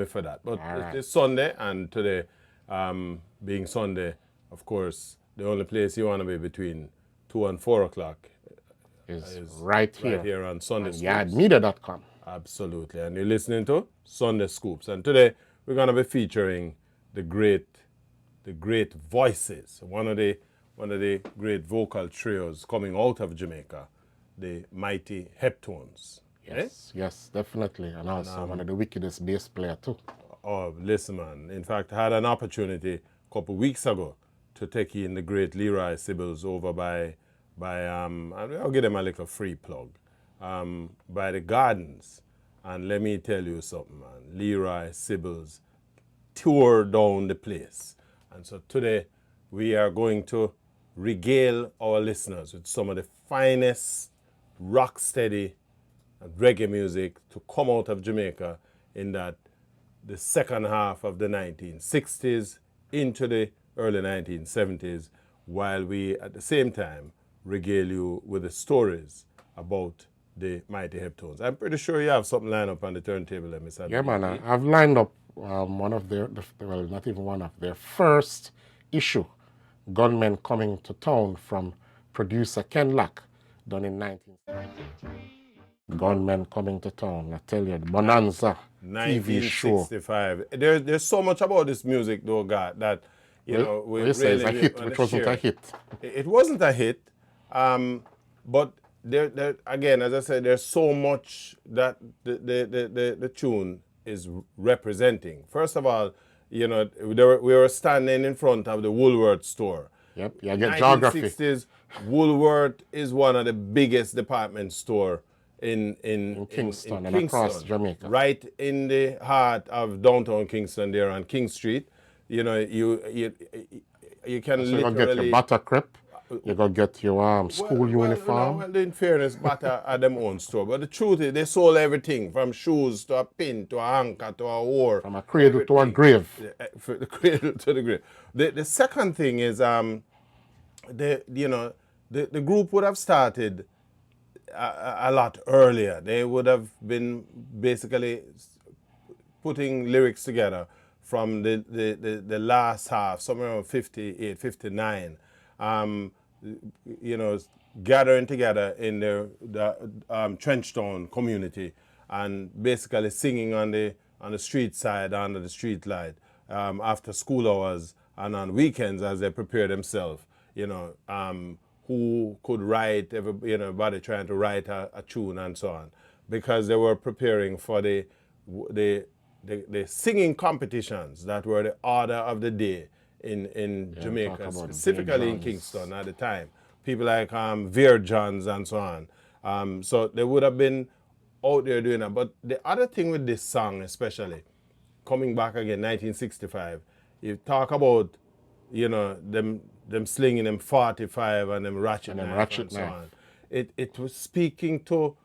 for that. But right. it's Sunday, and today, being Sunday, of course, the only place you want to be between 2 and 4 o'clock Is is right right here here on Sunday on Scoops. yardmedia.com. Absolutely. And you're listening to Sunday Scoops. And today we're going to be featuring the great voices. One of the great vocal trios coming out of Jamaica, the mighty Heptones. Eh? Yes, definitely. And also one of the wickedest bass player too. Oh, listen, man. In fact, I had an opportunity a couple of weeks ago to take in the great Leroy Sibbles over I'll give them a little free plug, by the Gardens. And let me tell you something, man. Leroy Sibbles tore down the place. And so today we are going to regale our listeners with some of the finest rock steady reggae music to come out of Jamaica in the second half of the 1960s into the early 1970s, while we at the same time regale you with the stories about the mighty Heptones. I'm pretty sure you have something lined up on the turntable, Mr. Yeah, man. BP. I've lined up one of well, not even one of their first issue, Gunmen Coming to Town, from producer Ken Lack, done in 1970. Gunmen Coming to Town, I tell you, the Bonanza TV show. 1965. There's so much about this music, though, God, that we Well, you say it's a really hit, want which to wasn't a share. hit. It wasn't a hit, but there again, as I said, there's so much that the tune is representing. First of all, we were standing in front of the Woolworth store. Yep, you get geography. 1960s, Woolworth is one of the biggest department store in Kingston and across Jamaica. right in the heart of downtown Kingston, there on King Street. You can So you get your literally. butter crepe, you go get your school uniform. Well, in fairness, Bata had them own store. But the truth is, they sold everything from shoes to a pin to a anchor to a oar. From a cradle to a grave. From the cradle to the grave. The second thing is, the group would have started a lot earlier. They would have been basically putting lyrics together from the last half, somewhere around 58, 59. Gathering together in the Trenchtown community and basically singing on the street side under the street light after school hours and on weekends as they prepare themselves. Who could write, everybody trying to write a tune and so on, because they were preparing for the singing competitions that were the order of the day in Jamaica, specifically in Kingston at the time. People like Veer Johns and so on. So they would have been out there doing that. But the other thing with this song, especially, coming back again, 1965, you talk about, them slinging them 45 and them ratchet knife and so on. It was speaking to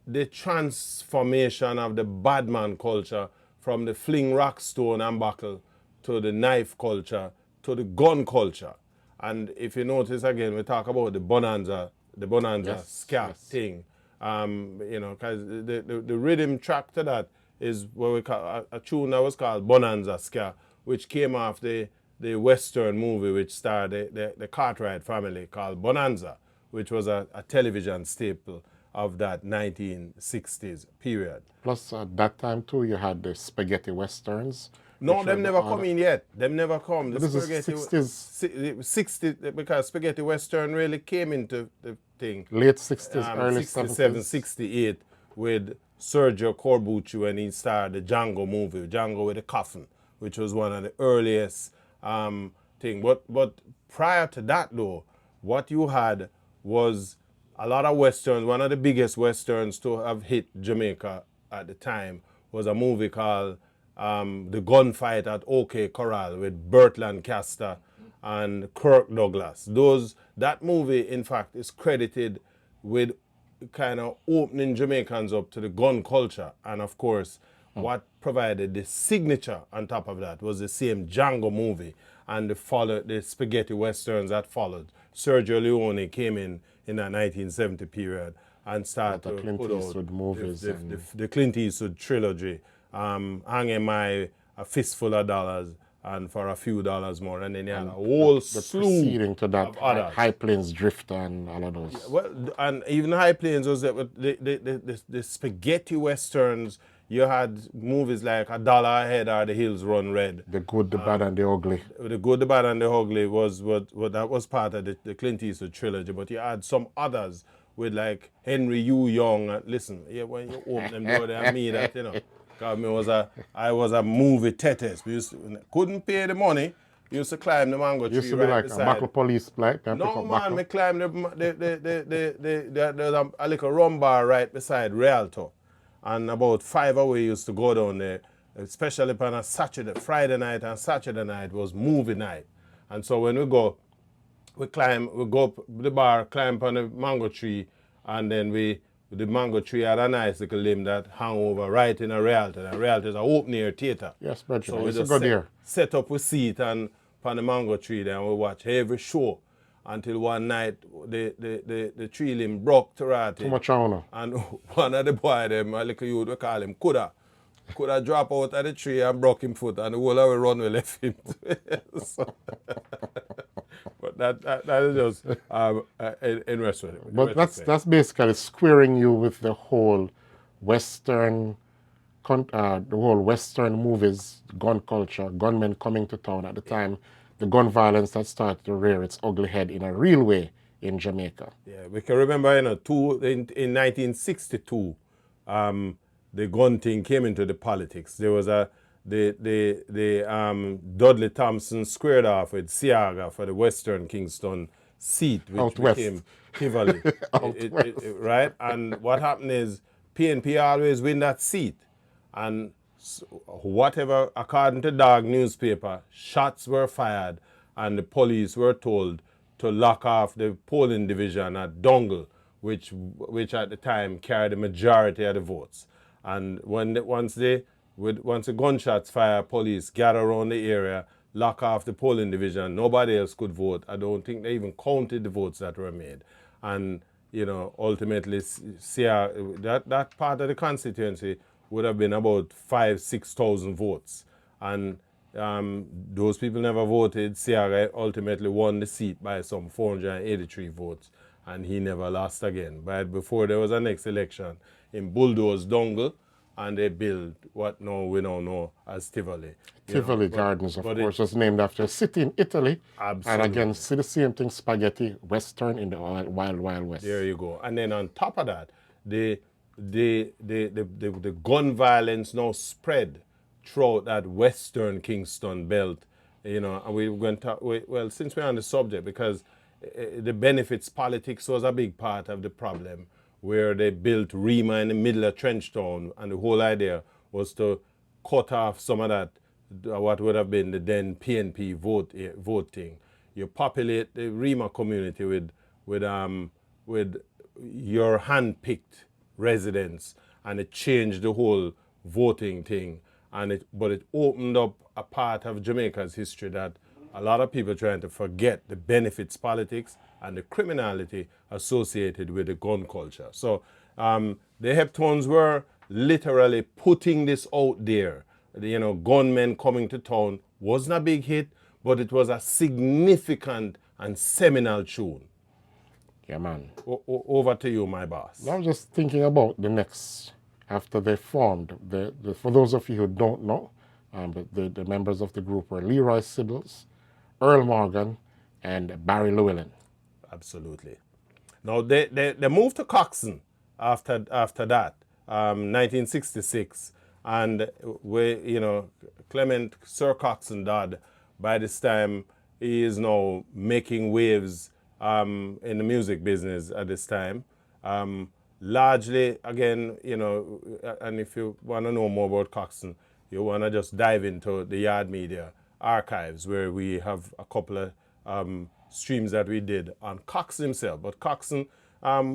the transformation of the badman culture from the fling rock, stone and buckle to the knife culture to the gun culture. And if you notice again, we talk about the bonanza ska thing. Because the rhythm track to that is what we call a tune that was called Bonanza Ska, which came off the Western movie which starred the Cartwright family, called Bonanza, which was a television staple of that 1960s period. Plus, at that time too, you had the spaghetti westerns. No, them never come in yet. Them never come. This is 60s. 60, because spaghetti western really came into the thing. Late 60s, early 67, 70s. 68 with Sergio Corbucci when he starred the Django movie, Django with the Coffin, which was one of the earliest thing. But prior to that though, what you had was a lot of westerns. One of the biggest westerns to have hit Jamaica at the time was a movie called The Gunfight at OK Corral with Burt Lancaster and Kirk Douglas. That movie, in fact, is credited with kind of opening Jamaicans up to the gun culture. And of course, what provided the signature on top of that was the same Django movie and the spaghetti westerns that followed. Sergio Leone came in that 1970 period and started to put out movies the Clint Eastwood trilogy, hanging my a fistful of dollars and for a few dollars more, and then you had a whole the slew preceding to that, of others. High Plains Drifter and all of those. Well, and even High Plains was the spaghetti westerns. You had movies like A Dollar a Head or The Hills Run Red. The Good, the Bad, and the Ugly. The Good, the Bad, and the Ugly was that was part of the Clint Eastwood trilogy. But you had some others with like Henry U. Young. Listen, yeah, when you open them door, they me that Cause I was a movie tetest. We couldn't pay the money. Used to climb the mango tree. Used to be like beside. a buckle police, like No man, me climb there's a little rum bar right beside Rialto. And about 5 away used to go down there, especially on a Friday night and Saturday night was movie night. And so when we go up the bar, climb on the mango tree, and then the mango tree had a nice little limb that hung over right in a Rialto. And Rialto is an open-air theater. Yes, but so we just set up a seat and on the mango tree there, and we watch every show until one night the tree limb broke to rot. Too much honor. And one of the boy them, a little youth, we call him Kuda drop out of the tree and broke him foot, and the whole of the run we left him. But that is just interesting. But that's basically squaring you with the whole Western movies, gun culture, gunmen coming to town at the time, the gun violence that started to rear its ugly head in a real way in Jamaica. Yeah, we can remember, in 1962, the gun thing came into the politics. There was Dudley Thompson squared off with Siaga for the Western Kingston seat, which became Tivoli, right? And what happened is PNP always win that seat. And whatever, according to Dog newspaper, shots were fired and the police were told to lock off the polling division at Dongle, which at the time carried the majority of the votes. And once the gunshots fire, police gather around the area, lock off the polling division, nobody else could vote. I don't think they even counted the votes that were made. And, ultimately, that part of the constituency would have been about 5,000-6,000 votes. And those people never voted. Siaga ultimately won the seat by some 483 votes, and he never lost again. But before there was a next election, he bulldozed Dongle, and they built what we now know as Tivoli. Tivoli Gardens, of course, was named after a city in Italy. Absolutely. And again, see the same thing, spaghetti, Western in the wild, wild West. There you go. And then on top of that, the gun violence now spread throughout that Western Kingston belt, and we're going to talk, well, since we're on the subject, because the benefits politics was a big part of the problem, where they built Rima in the middle of Trenchtown, and the whole idea was to cut off some of that, what would have been the then PNP voting. You populate the Rima community with your hand-picked residents, and it changed the whole voting thing. But it opened up a part of Jamaica's history that a lot of people trying to forget, the benefits politics and the criminality associated with the gun culture. So the Heptones were literally putting this out there. Gunmen coming to town wasn't a big hit, but it was a significant and seminal tune. Yeah, man. Over to you, my boss. I was just thinking about the next, after they formed. For those of you who don't know, the members of the group were Leroy Sibbles, Earl Morgan, and Barry Llewellyn. Absolutely. Now, they moved to Coxon after that, 1966. And Clement Sir Coxon Dodd, by this time, he is now making waves in the music business at this time. Largely, again, and if you want to know more about Coxon, you want to just dive into the Yard Media archives, where we have a couple of streams that we did on Coxon himself. But Coxon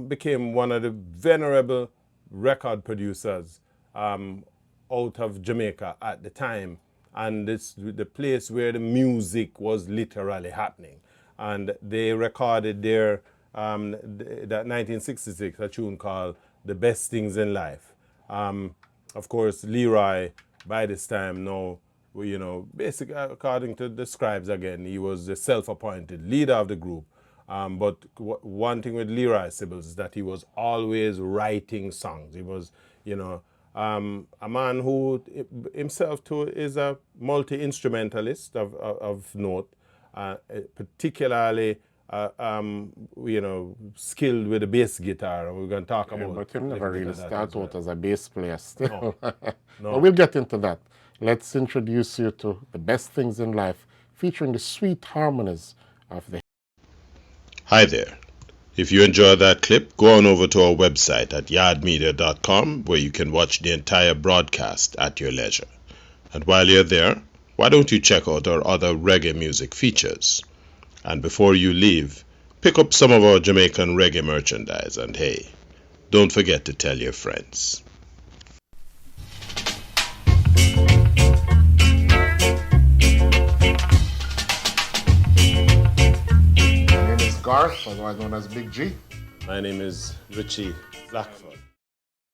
became one of the venerable record producers out of Jamaica at the time, and it's the place where the music was literally happening. And they recorded that 1966, a tune called The Best Things in Life. Of course, Leroy by this time now, you know, basically, according to the scribes again, he was the self-appointed leader of the group. But one thing with Leroy Sibbles is that he was always writing songs. He was, you know, a man who himself too is a multi-instrumentalist of note, particularly you know, skilled with the bass guitar, and we're going to talk about. But him never really started out as a bass player still. No. No. But we'll get into that. Let's introduce you to The Best Things in Life, featuring the sweet harmonies of the... Hi there. If you enjoyed that clip, go on over to our website at yardmedia.com, where you can watch the entire broadcast at your leisure. And while you're there, why don't you check out our other reggae music features? And before you leave, pick up some of our Jamaican reggae merchandise, and hey, don't forget to tell your friends. My name is Garth, otherwise known as Big G. My name is Richie Blackford.